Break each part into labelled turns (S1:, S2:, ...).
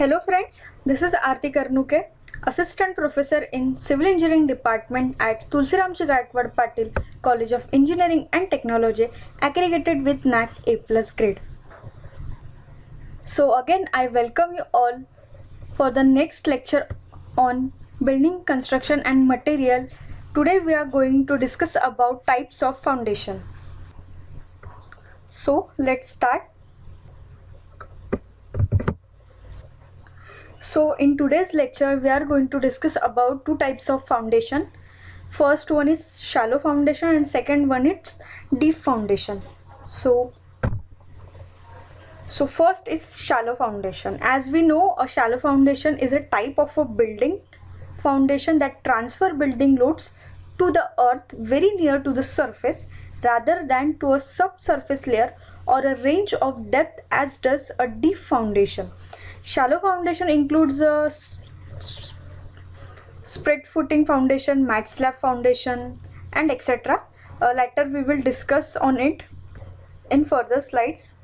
S1: Hello friends, this is Aarti Karnuke, Assistant Professor in Civil Engineering Department at Tulsiramji Gaikwad Patil College of Engineering and Technology, accredited with NAC A+ grade. So again, I welcome you all for the next lecture on building construction and material. Today we are going to discuss about types of foundation. So let's start. So in today's lecture we are going to discuss about two types of foundation. First one is shallow foundation and second one is deep foundation. So first is shallow foundation. As we know, a shallow foundation is a type of a building foundation that transfer building loads to the earth very near to the surface rather than to a subsurface layer or a range of depth as does a deep foundation. Shallow foundation includes a spread footing foundation, mat slab foundation and etc. Later we will discuss on it in further slides.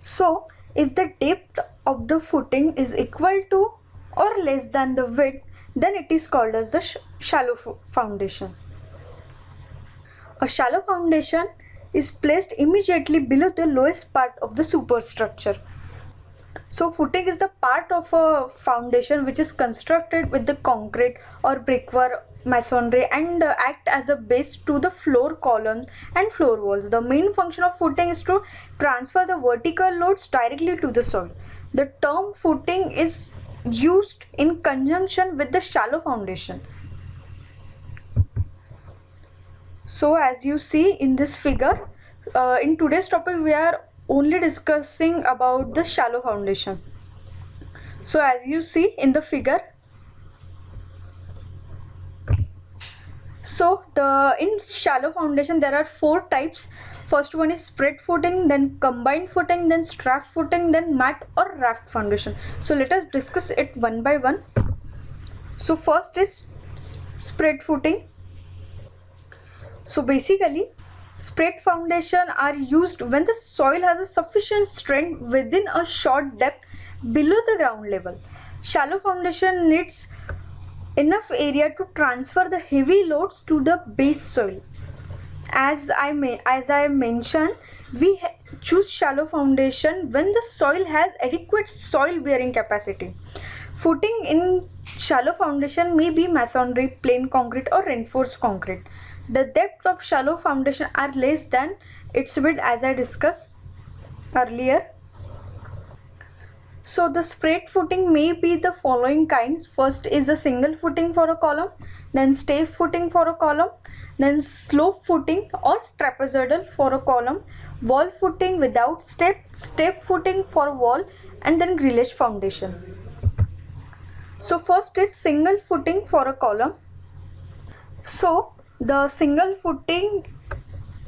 S1: So if the depth of the footing is equal to or less than the width, then it is called as the shallow foundation. A shallow foundation is placed immediately below the lowest part of the superstructure. So footing is the part of a foundation which is constructed with the concrete or brickwork, masonry and act as a base to the floor columns and floor walls. The main function of footing is to transfer the vertical loads directly to the soil. The term footing is used in conjunction with the shallow foundation. So as you see in this figure, in today's topic we are only discussing about the shallow foundation. So as you see in the figure, so in shallow foundation there are four types. First one is spread footing, then combined footing, then strap footing, then mat or raft foundation. So let us discuss it one by one. So first is spread footing. So basically spread foundation are used when the soil has a sufficient strength within a short depth below the ground level. Shallow foundation needs enough area to transfer the heavy loads to the base soil. As I mentioned, we choose shallow foundation when the soil has adequate soil bearing capacity. Footing in shallow foundation may be masonry, plain concrete or reinforced concrete. The depth of shallow foundation are less than its width, as I discussed earlier. So the spread footing may be the following kinds. First is a single footing for a column, then step footing for a column, then slope footing or trapezoidal for a column, wall footing without step footing for a wall, and then grillage foundation. So first is single footing for a column. So the single footing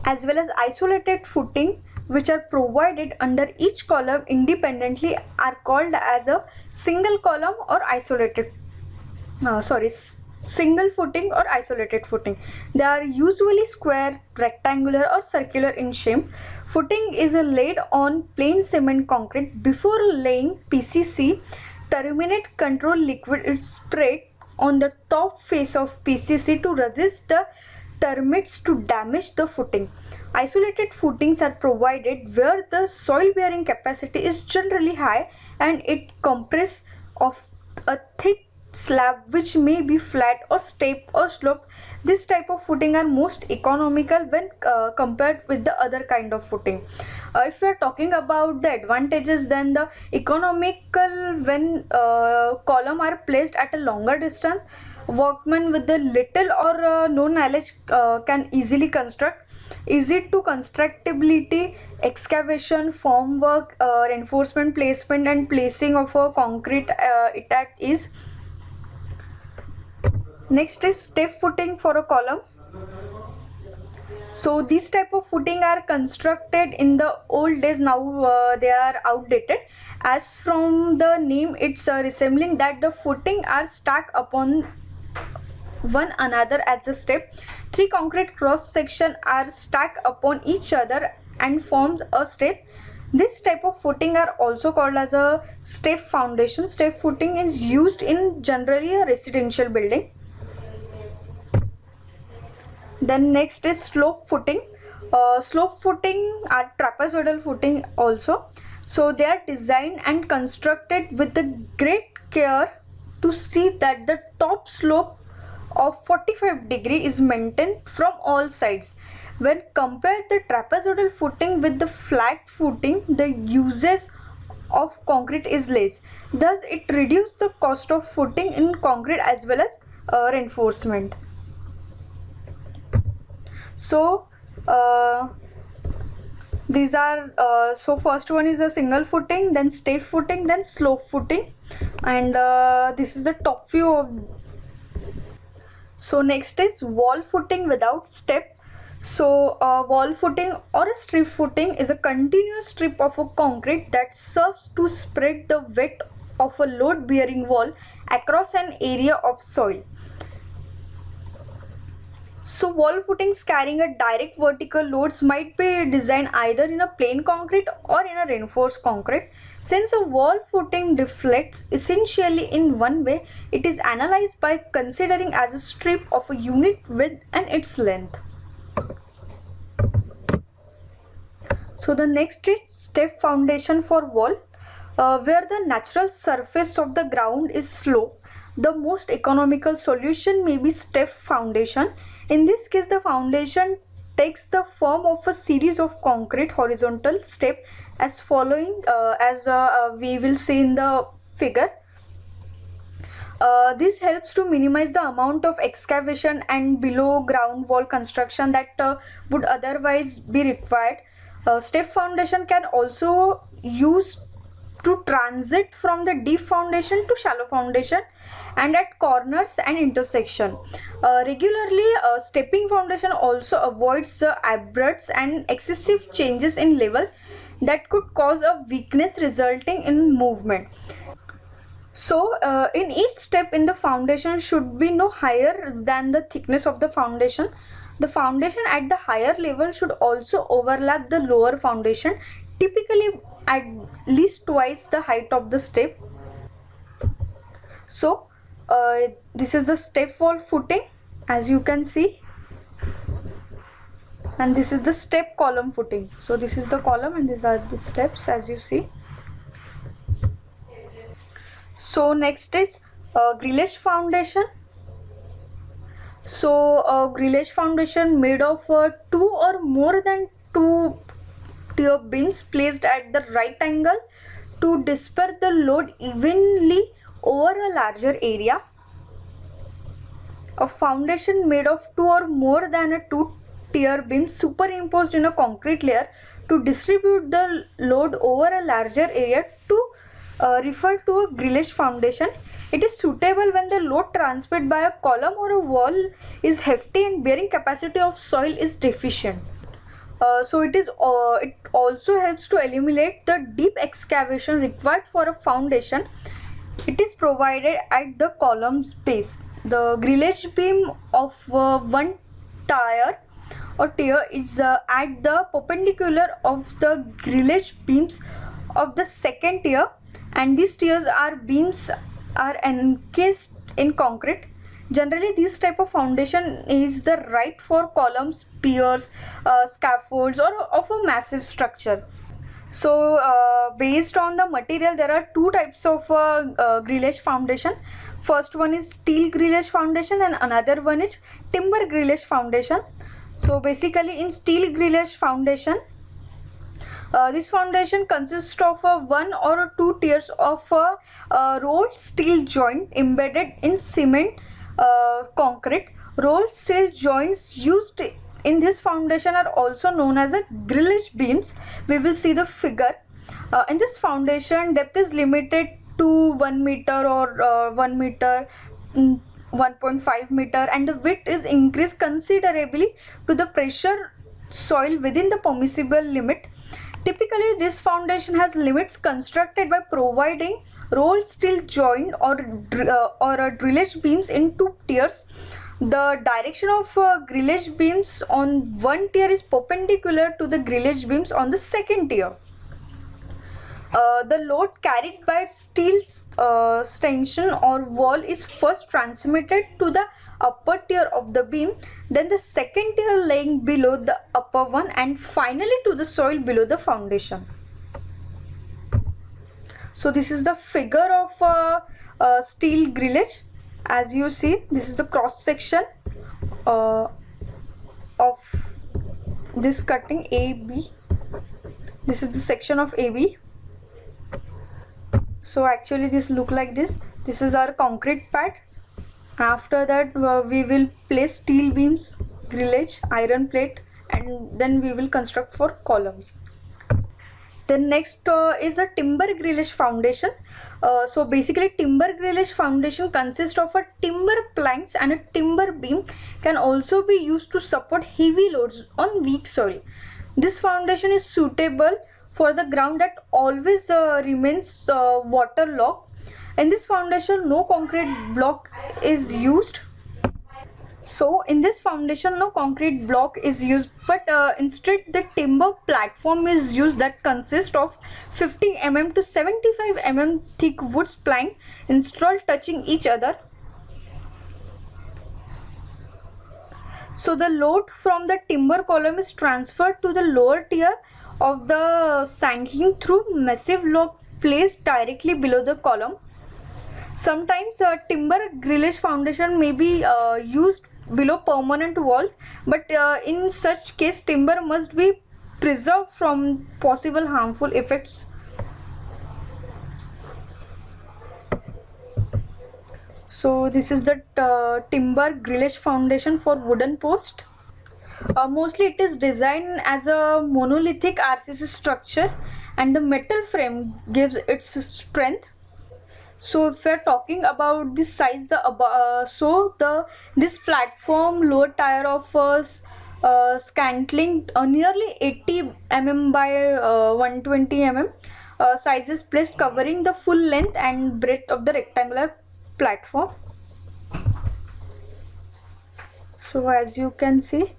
S1: as well as isolated footing which are provided under each column independently are called as a single column or single footing or isolated footing. They are usually square, rectangular or circular in shape. Footing is laid on plain cement concrete. Before laying PCC, terminate control liquid is sprayed on the top face of PCC to resist the termites to damage the footing. Isolated footings are provided where the soil bearing capacity is generally high and it comprises of a thick slab which may be flat or step or slope. This type of footing are most economical when compared with the other kind of footing. If we are talking about the advantages, then the economical when column are placed at a longer distance, workmen with the little or no knowledge can easily construct. Easy to constructability, excavation, formwork, reinforcement placement and placing of a concrete attack is. Next is step footing for a column. So these type of footing are constructed in the old days. Now they are outdated. As from the name, it's resembling that the footing are stacked upon one another as a step. Three concrete cross section are stacked upon each other and forms a step. This type of footing are also called as a step foundation. Step footing is used in generally a residential building. Then next is slope footing. Slope footing are trapezoidal footing also. So they are designed and constructed with the great care to see that the top slope of 45 degree is maintained from all sides. When compared the trapezoidal footing with the flat footing, the usage of concrete is less. Thus, it reduces the cost of footing in concrete as well as reinforcement. So, these are so first one is a single footing, then step footing, then slope footing, and this is the top view of. So next is wall footing without step. So wall footing or a strip footing is a continuous strip of a concrete that serves to spread the weight of a load bearing wall across an area of soil. So wall footings carrying a direct vertical loads might be designed either in a plain concrete or in a reinforced concrete. Since a wall footing deflects essentially in one way, it is analyzed by considering as a strip of a unit width and its length. So the next is step foundation for wall. Where the natural surface of the ground is slow, the most economical solution may be step foundation. In this case, the foundation takes the form of a series of concrete horizontal step as following, as we will see in the figure. This helps to minimize the amount of excavation and below ground wall construction that would otherwise be required. Step foundation can also use to transit from the deep foundation to shallow foundation and at corners and intersection. Regularly, stepping foundation also avoids abrupts and excessive changes in level that could cause a weakness resulting in movement. So in each step in the foundation should be no higher than the thickness of the foundation. The foundation at the higher level should also overlap the lower foundation, typically at least twice the height of the step. So this is the step wall footing, as you can see, and this is the step column footing. So this is the column and these are the steps, as you see. So next is grillage foundation. So grillage foundation made of two or more than two tier beams placed at the right angle to disperse the load evenly over a larger area. A foundation made of two or more than a two tier beam superimposed in a concrete layer to distribute the load over a larger area to refer to a grillage foundation. It is suitable when the load transmitted by a column or a wall is hefty and bearing capacity of soil is deficient. So it also helps to eliminate the deep excavation required for a foundation. It is provided at the column's base. The grillage beam of one tier is at the perpendicular of the grillage beams of the second tier, and these tiers are beams are encased in concrete. Generally, this type of foundation is the right for columns, piers, scaffolds, or of a massive structure. So based on the material, there are two types of grillage foundation. First one is steel grillage foundation and another one is timber grillage foundation. So basically in steel grillage foundation, this foundation consists of one or two tiers of a rolled steel joint embedded in cement concrete. Rolled steel joints used in this foundation are also known as a grillage beams. We will see the figure. In this foundation, depth is limited to 1 meter or 1 meter, 1.5 meter, and the width is increased considerably to the pressure soil within the permissible limit. Typically, this foundation has limits constructed by providing rolled steel joint or grillage beams in two tiers. The direction of grillage beams on one tier is perpendicular to the grillage beams on the second tier. The load carried by steel stanchion or wall is first transmitted to the upper tier of the beam, then the second tier laying below the upper one, and finally to the soil below the foundation. So this is the figure of a steel grillage. As you see, this is the cross section of this cutting AB. This is the section of AB. So actually this look like this. This is our concrete pad. After that we will place steel beams, grillage, iron plate, and then we will construct for columns. Then next is a timber grillage foundation. So basically timber grillage foundation consists of a timber planks and a timber beam, can also be used to support heavy loads on weak soil. This foundation is suitable for the ground that always remains waterlogged. In this foundation no concrete block is used. So in this foundation no concrete block is used, but instead the timber platform is used that consists of 50 mm to 75 mm thick wood plank installed touching each other. So the load from the timber column is transferred to the lower tier of the sinking through massive log placed directly below the column. Sometimes timber grillage foundation may be used below permanent walls, but in such case timber must be preserved from possible harmful effects. So this is the timber grillage foundation for wooden post. Mostly it is designed as a monolithic RCC structure and the metal frame gives its strength. So if we are talking about this size, this platform lower tier of scantling nearly 80 mm by 120 mm size is placed, covering the full length and breadth of the rectangular platform. So as you can see,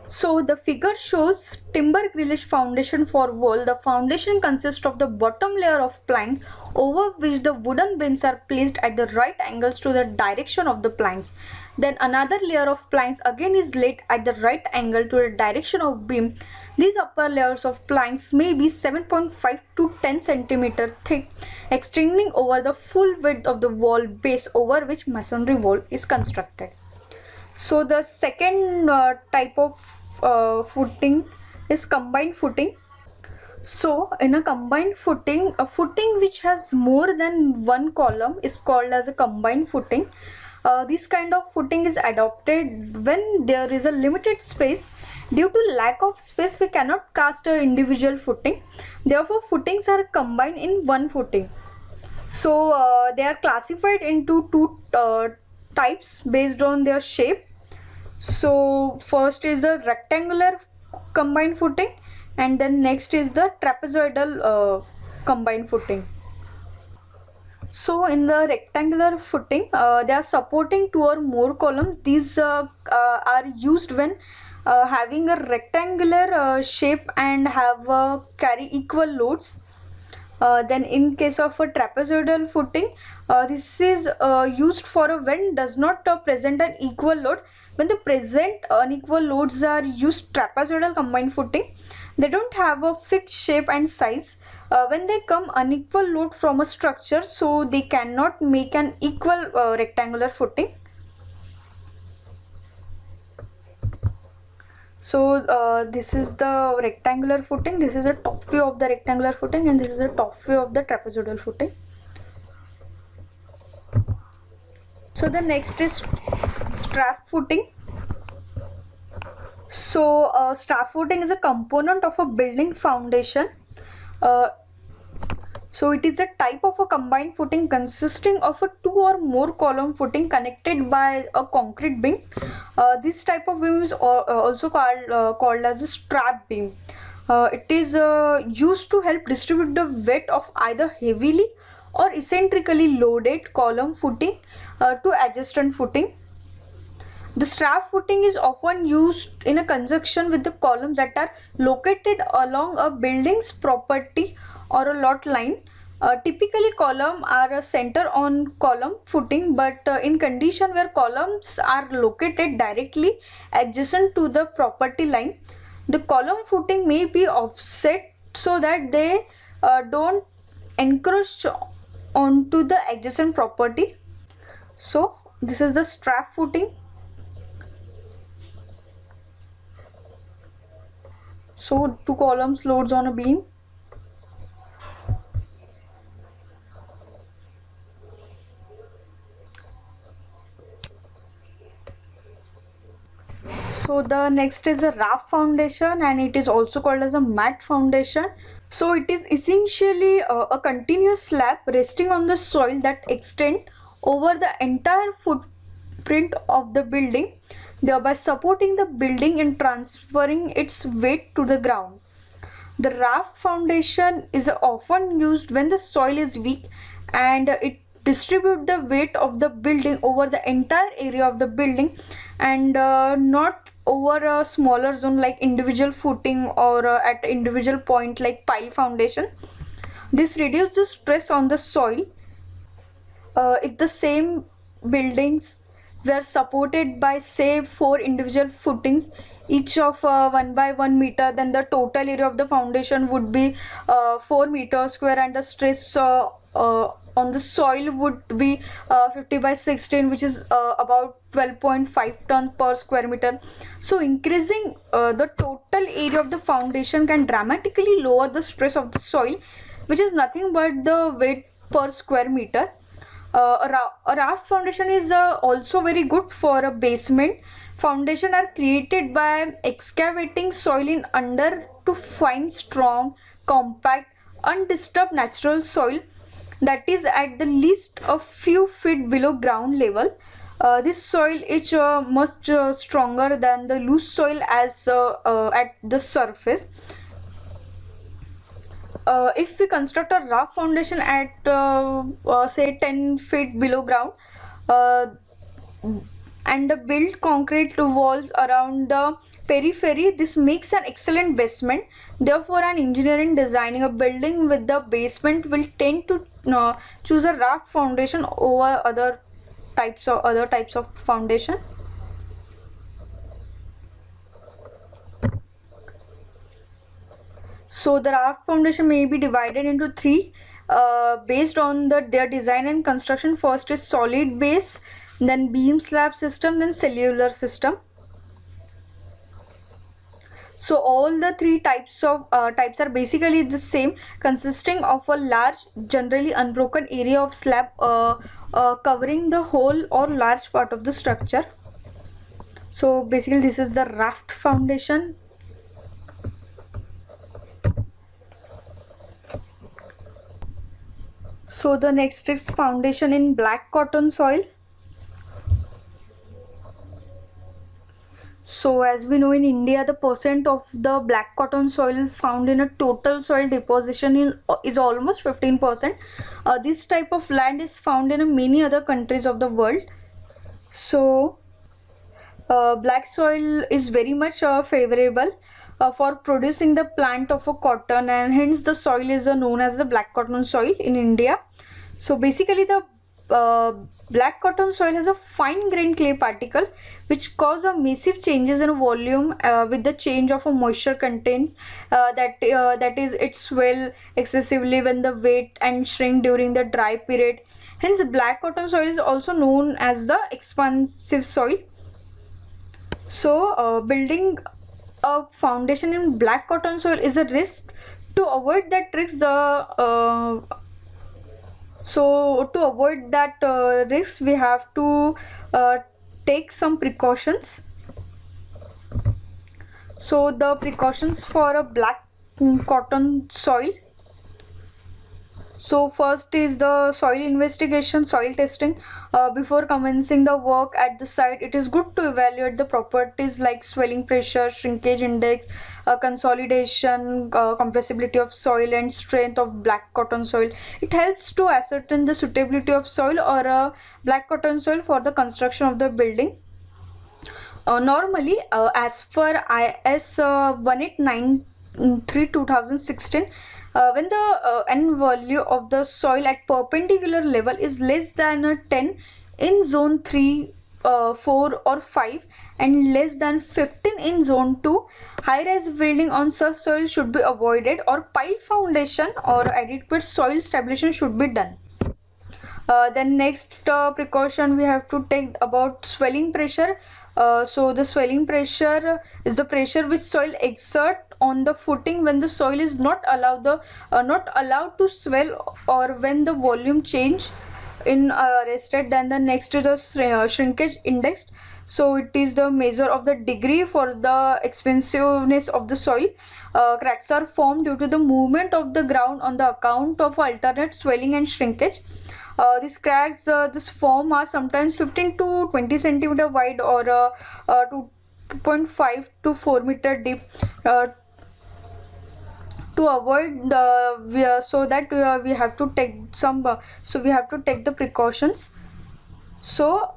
S1: so the figure shows timber grillage foundation for wall. The foundation consists of the bottom layer of planks over which the wooden beams are placed at the right angles to the direction of the planks. Then another layer of planks again is laid at the right angle to the direction of beam. These upper layers of planks may be 7.5 to 10 cm thick, extending over the full width of the wall base over which masonry wall is constructed. So the second type of footing is combined footing. So in a combined footing, a footing which has more than one column is called as a combined footing. This kind of footing is adopted when there is a limited space. Due to lack of space we cannot cast an individual footing, therefore footings are combined in one footing. So they are classified into two types based on their shape. So first is the rectangular combined footing, and then next is the trapezoidal combined footing. So in the rectangular footing they are supporting two or more columns. These are used when having a rectangular shape and have carry equal loads. Then in case of a trapezoidal footing, this is used for when does not present an equal load. When the present unequal loads are used trapezoidal combined footing, they don't have a fixed shape and size. When they come unequal load from a structure, so they cannot make an equal rectangular footing. So this is the rectangular footing, this is the top view of the rectangular footing, and this is the top view of the trapezoidal footing. So the next is strap footing. So strap footing is a component of a building foundation. So it is a type of a combined footing consisting of a two or more column footing connected by a concrete beam. This type of beam is also called as a strap beam. It is used to help distribute the weight of either heavily or eccentrically loaded column footing to adjacent footing. The strap footing is often used in a conjunction with the columns that are located along a building's property or a lot line. Typically, columns are a center on column footing, but in condition where columns are located directly adjacent to the property line, the column footing may be offset so that they don't encroach onto the adjacent property. So this is the strap footing. So two columns loads on a beam. So the next is a raft foundation, and it is also called as a mat foundation. So it is essentially a continuous slab resting on the soil that extend over the entire footprint of the building, thereby supporting the building and transferring its weight to the ground. The raft foundation is often used when the soil is weak and it distribute the weight of the building over the entire area of the building and not over a smaller zone like individual footing or at individual point like pile foundation. This reduces the stress on the soil. If the same buildings were supported by say 4 individual footings, each of 1 by 1 meter, then the total area of the foundation would be 4 meters square, and the stress on the soil would be 50 by 16, which is about 12.5 ton per square meter. So increasing the total area of the foundation can dramatically lower the stress of the soil, which is nothing but the weight per square meter. A raft foundation is also very good for a basement. Foundation are created by excavating soil in under to find strong, compact, undisturbed natural soil that is at the least a few feet below ground level. This soil is much stronger than the loose soil as at the surface. If we construct a raft foundation at say 10 feet below ground and build concrete walls around the periphery, this makes an excellent basement. Therefore, an engineer in designing a building with the basement will tend to choose a raft foundation over other types of foundation. So the raft foundation may be divided into three based on their design and construction. First is solid base, then beam slab system, then cellular system. So all the three types are basically the same, consisting of a large, generally unbroken area of slab covering the whole or large part of the structure. So basically this is the raft foundation. So the next is foundation in black cotton soil. So as we know, in India, the percent of the black cotton soil found in a total soil deposition is almost 15%. This type of land is found in many other countries of the world. So black soil is very much favorable for producing the plant of a cotton, and hence the soil is known as the black cotton soil in India. So basically the black cotton soil has a fine grained clay particle which cause a massive changes in volume with the change of a moisture content, that is it swell excessively when the wet and shrink during the dry period. Hence the black cotton soil is also known as the expansive soil. So building a foundation in black cotton soil is a risk. To avoid that risk, we have to take some precautions. So the precautions for a black cotton soil. So first is the soil investigation, soil testing. Before commencing the work at the site, it is good to evaluate the properties like swelling pressure, shrinkage index, consolidation, compressibility of soil, and strength of black cotton soil. It helps to ascertain the suitability of soil or black cotton soil for the construction of the building. Normally, as per IS 1893 2016, when the N value of the soil at perpendicular level is less than 10 in zone 3, 4 or 5 and less than 15 in zone 2, high-rise building on such soil should be avoided, or pile foundation or adequate soil stabilization should be done. Then next precaution we have to take about swelling pressure. So the swelling pressure is the pressure which soil exert on the footing when the soil is not allowed to swell, or when the volume change in rested. Then the next is the shrinkage index. So it is the measure of the degree for the expansiveness of the soil. Cracks are formed due to the movement of the ground on the account of alternate swelling and shrinkage. These cracks this form are sometimes 15 to 20 centimeter wide, or 2.5 to 4 meter deep. To avoid the so that we have to take some we have to take the precautions. So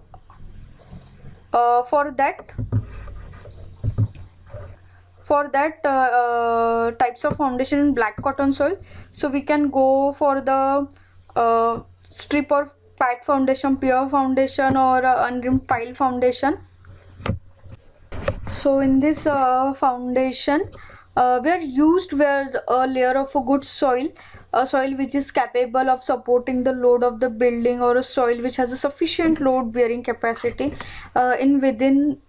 S1: for that types of foundation in black cotton soil, so we can go for the strip or pat foundation, pure foundation, or unrimmed pile foundation. So in this foundation we are used where a layer of a good soil, a soil which is capable of supporting the load of the building, or a soil which has a sufficient load bearing capacity in within.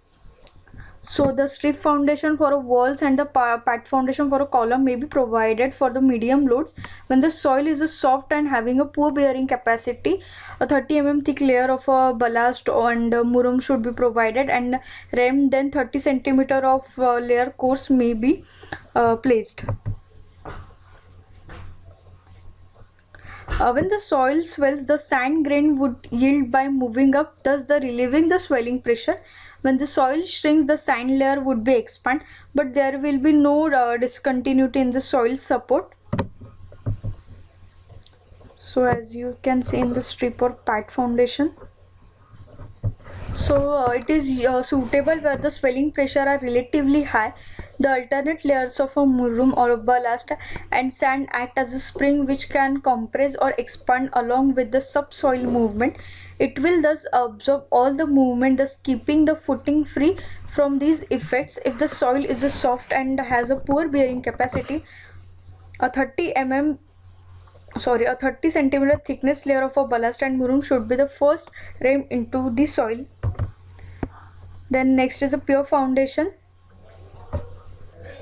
S1: So the strip foundation for a walls and the pat foundation for a column may be provided for the medium loads when the soil is soft and having a poor bearing capacity. A 30 mm thick layer of ballast and murum should be provided, and then 30 centimeter of layer course may be placed. When the soil swells, the sand grain would yield by moving up, thus relieving the swelling pressure. When the soil shrinks, the sand layer would be expand, but there will be no discontinuity in the soil support. So as you can see in the strip or pat foundation. So it is suitable where the swelling pressure are relatively high. The alternate layers of a murum or a ballast and sand act as a spring which can compress or expand along with the subsoil movement. It will thus absorb all the movement, thus keeping the footing free from these effects. If the soil is soft and has a poor bearing capacity, a 30 centimeter thickness layer of a ballast and murum should be the first rammed into the soil. Then next is a pure foundation.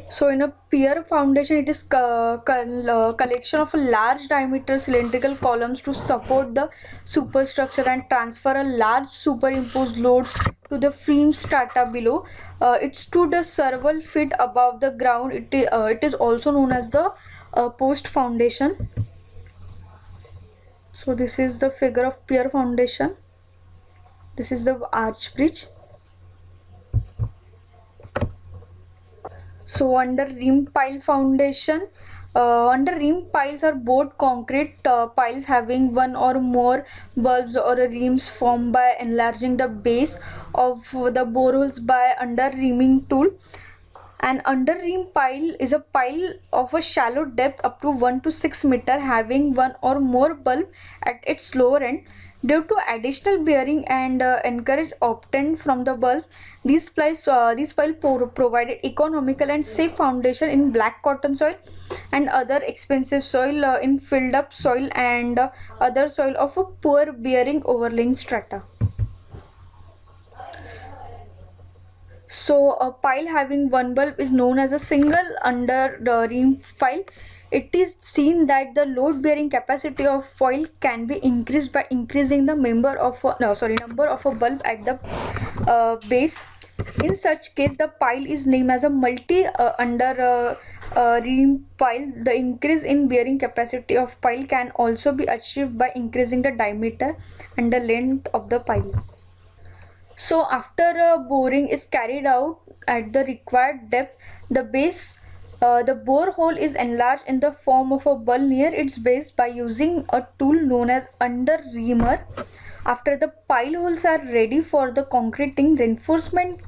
S1: So in a pure foundation, it is collection of a large diameter cylindrical columns to support the superstructure and transfer a large superimposed loads to the frame strata below. It stood a several feet above the ground. It is also known as the post foundation. So this is the figure of pure foundation. This is the arch bridge. So under rim pile foundation, under rim piles are both concrete piles having one or more bulbs or rims formed by enlarging the base of the boreholes by under rimming tool. An under rim pile is a pile of a shallow depth up to 1 to 6 meter having one or more bulb at its lower end. Due to additional bearing and encourage obtained from the bulb, these piles provided economical and safe foundation in black cotton soil and other expensive soil, in filled up soil and other soil of a poor bearing overlaying strata. So a pile having one bulb is known as a single under the rim pile. It is seen that the load bearing capacity of pile can be increased by increasing the number of a bulb at the base. In such case, the pile is named as a multi under rim pile. The increase in bearing capacity of pile can also be achieved by increasing the diameter and the length of the pile. So after boring is carried out at the required depth, the borehole is enlarged in the form of a bulb near its base by using a tool known as under reamer. After the pile holes are ready for the concreting, reinforcement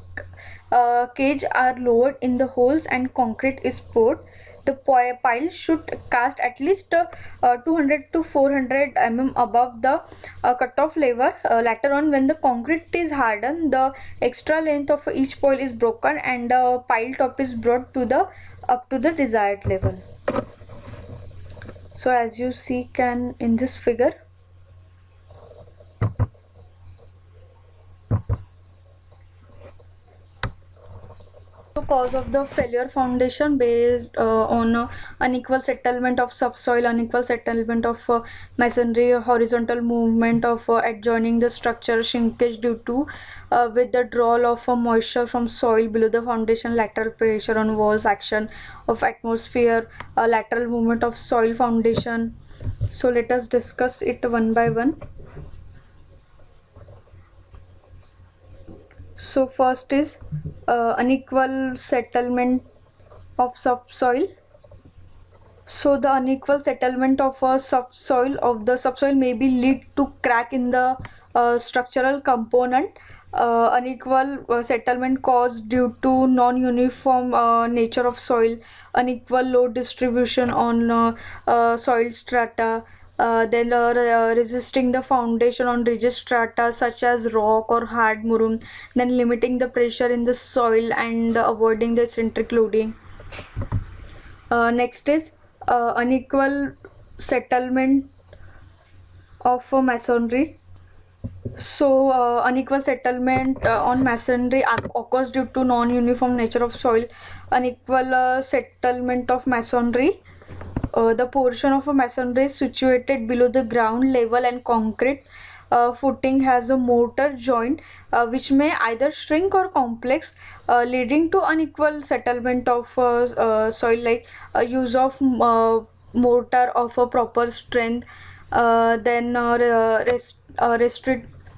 S1: cage are lowered in the holes and concrete is poured. The pile should cast at least 200 to 400 mm above the cutoff level. Later on, when the concrete is hardened, the extra length of each pile is broken and the pile top is brought to the up to the desired level. So as you see can in this figure, cause of the failure foundation based on unequal settlement of subsoil, unequal settlement of masonry, horizontal movement of adjoining the structure, shrinkage due to withdrawal of moisture from soil below the foundation, lateral pressure on walls, action of atmosphere, lateral movement of soil foundation. So let us discuss it one by one. So first is unequal settlement of subsoil. So the unequal settlement of a subsoil may be lead to crack in the structural component. Unequal settlement caused due to non-uniform nature of soil, unequal load distribution on soil strata, then resisting the foundation on rigid strata such as rock or hard murum, then limiting the pressure in the soil and avoiding the eccentric loading. Next is unequal settlement of masonry. So unequal settlement on masonry occurs due to non-uniform nature of soil. Unequal settlement of masonry. The portion of a masonry is situated below the ground level and concrete footing has a mortar joint which may either shrink or complex, leading to unequal settlement of soil, like use of mortar of a proper strength, then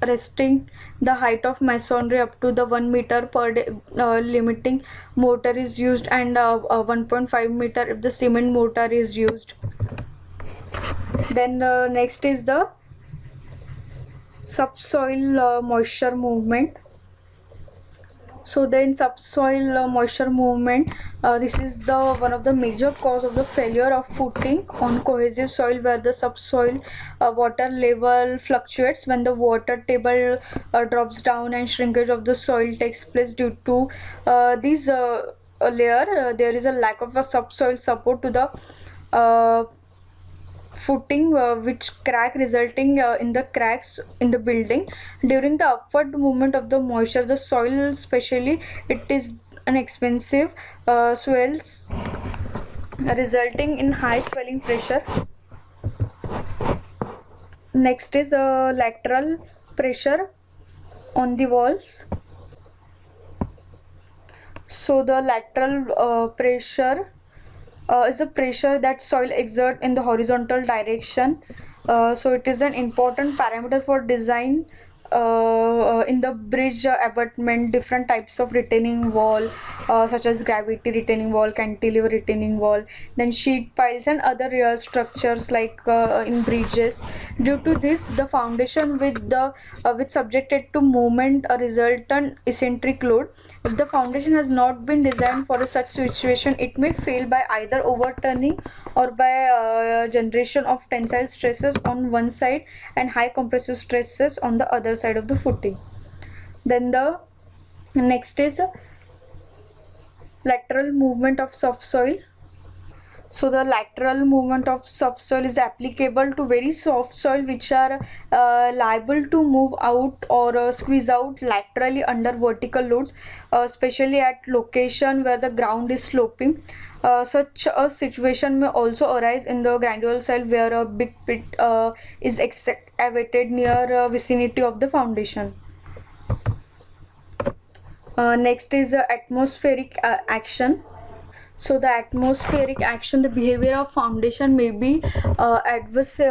S1: resting the height of masonry up to the 1 meter per day, limiting mortar is used, and 1.5 meter if the cement mortar is used. Then next is the subsoil moisture movement. So then subsoil moisture movement, this is the one of the major cause of the failure of footing on cohesive soil, where the subsoil water level fluctuates when the water table drops down and shrinkage of the soil takes place. Due to this layer, there is a lack of a subsoil support to the footing, which crack, resulting in the cracks in the building. During the upward movement of the moisture, the soil especially, it is an expensive swells, resulting in high swelling pressure. Next is lateral pressure on the walls. So the lateral pressure is the pressure that soil exert in the horizontal direction. So it is an important parameter for design in the bridge abutment. Different types of retaining wall such as gravity retaining wall, cantilever retaining wall, then sheet piles and other structures like in bridges. Due to this, the foundation with subjected to movement, a resultant eccentric load. If the foundation has not been designed for such situation, it may fail by either overturning or by generation of tensile stresses on one side and high compressive stresses on the other side of the footing. Then the next is lateral movement of subsoil. So the lateral movement of subsoil is applicable to very soft soil which are liable to move out or squeeze out laterally under vertical loads, especially at location where the ground is sloping. Such a situation may also arise in the granular soil where a big pit is excavated near vicinity of the foundation. Next is atmospheric action. So the atmospheric action, the behavior of foundation may be adversely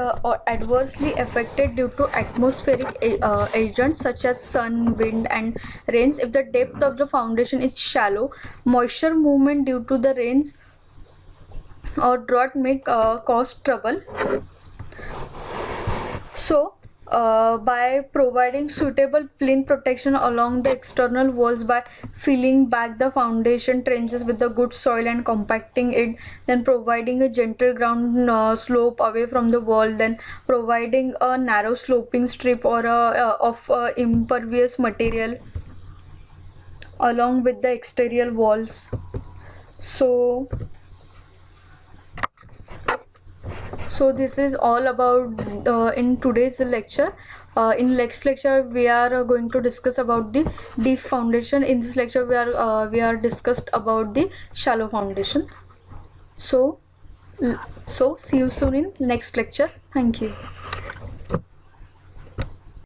S1: affected due to atmospheric agents such as sun, wind and rains. If the depth of the foundation is shallow, moisture movement due to the rains or drought may cause trouble. So by providing suitable plinth protection along the external walls, by filling back the foundation trenches with the good soil and compacting it, then providing a gentle ground slope away from the wall, then providing a narrow sloping strip or of impervious material along with the exterior walls. So this is all about in today's lecture. In next lecture we are going to discuss about the deep foundation. In this lecture we are discussed about the shallow foundation. So see you soon in next lecture. Thank you.